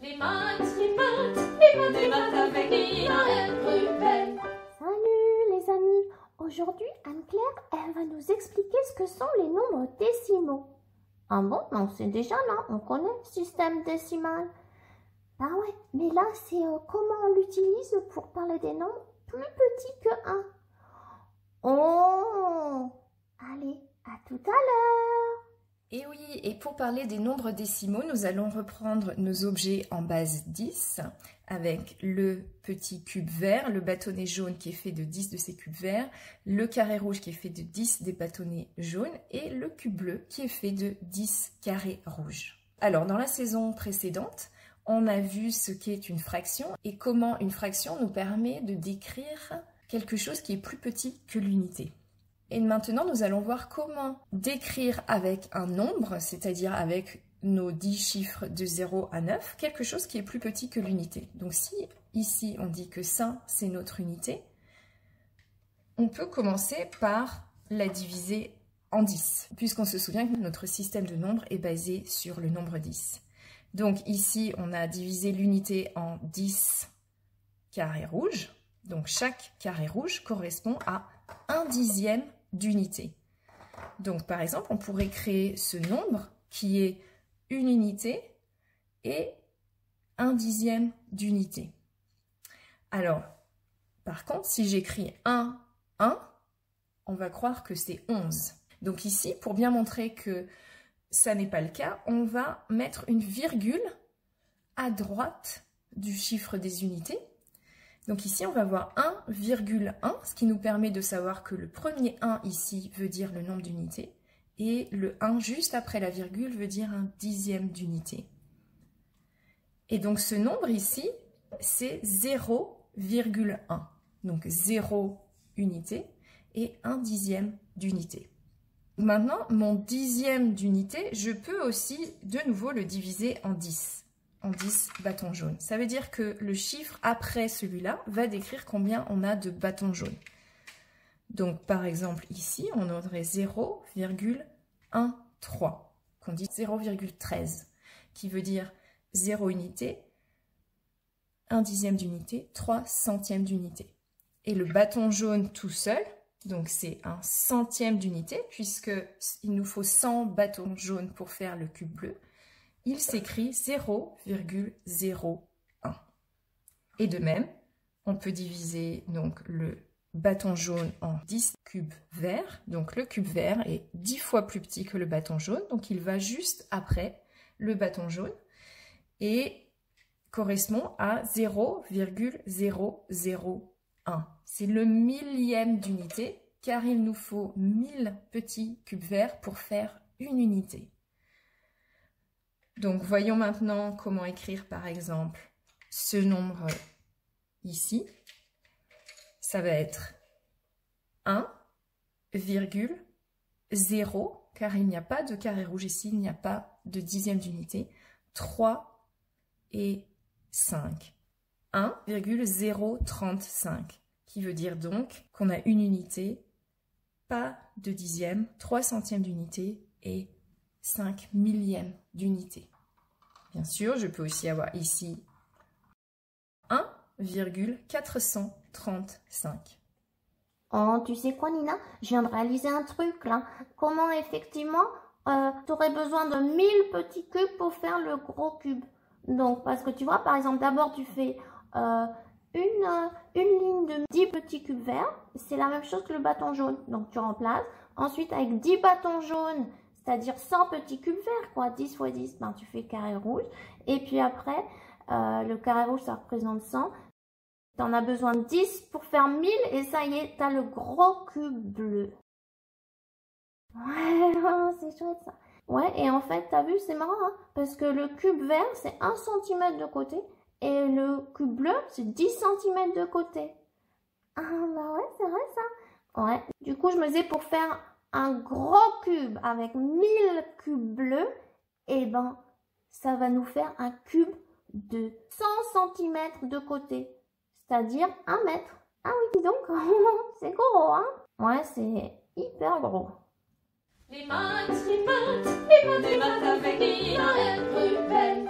des maths avec Ina et Ruben. Salut les amis, aujourd'hui Anne-Claire, elle va nous expliquer ce que sont les nombres décimaux. Ah bon, non, c'est déjà là, on connaît le système décimal. Ah ouais, mais là c'est comment on l'utilise pour parler des nombres plus petits que 1. Oh, allez, à tout à l'heure. Et oui, et pour parler des nombres décimaux, nous allons reprendre nos objets en base 10 avec le petit cube vert, le bâtonnet jaune qui est fait de 10 de ces cubes verts, le carré rouge qui est fait de 10 des bâtonnets jaunes et le cube bleu qui est fait de 10 carrés rouges. Alors, dans la saison précédente, on a vu ce qu'est une fraction et comment une fraction nous permet de décrire quelque chose qui est plus petit que l'unité. Et maintenant, nous allons voir comment décrire avec un nombre, c'est-à-dire avec nos 10 chiffres de 0 à 9, quelque chose qui est plus petit que l'unité. Donc si ici on dit que ça, c'est notre unité, on peut commencer par la diviser en 10, puisqu'on se souvient que notre système de nombres est basé sur le nombre 10. Donc ici, on a divisé l'unité en 10 carrés rouges. Donc chaque carré rouge correspond à 1/10 d'unité. Donc par exemple, on pourrait créer ce nombre qui est une unité et 1/10 d'unité. Alors, par contre, si j'écris 1, 1, on va croire que c'est 11. Donc ici, pour bien montrer que ça n'est pas le cas, on va mettre une virgule à droite du chiffre des unités. Donc ici, on va voir 1,1, ce qui nous permet de savoir que le premier 1 ici veut dire le nombre d'unités, et le 1 juste après la virgule veut dire 1/10 d'unité. Et donc ce nombre ici, c'est 0,1. Donc 0 unité et 1/10 d'unité. Maintenant, mon 10e d'unité, je peux aussi de nouveau le diviser en 10. En 10 bâtons jaunes. Ça veut dire que le chiffre après celui-là va décrire combien on a de bâtons jaunes. Donc, par exemple, ici, on aurait 0,13, qu'on dit 0,13, qui veut dire 0 unité, 1/10 d'unité, 3 centièmes d'unité. Et le bâton jaune tout seul, donc c'est 1 centième d'unité, puisqu'il nous faut 100 bâtons jaunes pour faire le cube bleu. Il s'écrit 0,01. Et de même, on peut diviser donc le bâton jaune en 10 cubes verts. Donc le cube vert est 10 fois plus petit que le bâton jaune, donc il va juste après le bâton jaune et correspond à 0,001. C'est le millième d'unité, car il nous faut 1000 petits cubes verts pour faire une unité. Donc, voyons maintenant comment écrire, par exemple, ce nombre ici. Ça va être 1,0, car il n'y a pas de carré rouge ici, il n'y a pas de 10e d'unité. 3 et 5. 1,035, qui veut dire donc qu'on a une unité, pas de 10e, 3 centièmes d'unité et 5 millièmes d'unité. Bien sûr, je peux aussi avoir ici 1,435. Oh, tu sais quoi Nina? Je viens de réaliser un truc là. Comment effectivement, tu aurais besoin de 1000 petits cubes pour faire le gros cube. Donc, parce que tu vois, par exemple, d'abord tu fais une ligne de 10 petits cubes verts. C'est la même chose que le bâton jaune. Donc, tu remplaces. Ensuite, avec 10 bâtons jaunes, c'est-à-dire 100 petits cubes verts, quoi, 10 fois 10, ben, tu fais carré rouge. Et puis après, le carré rouge, ça représente 100. Tu en as besoin de 10 pour faire 1000 et ça y est, tu as le gros cube bleu. Ouais, c'est chouette ça. Ouais, et en fait, tu as vu, c'est marrant, hein, parce que le cube vert, c'est 1 cm de côté et le cube bleu, c'est 10 cm de côté. Ah, bah ouais, c'est vrai ça. Ouais, du coup, je me disais pour faire un gros cube avec 1000 cubes bleus, et ben ça va nous faire un cube de 100 cm de côté, c'est-à-dire 1 mètre. Ah oui, dis donc, c'est gros, hein? Ouais, c'est hyper gros. Les maths avec Ina et Ruben.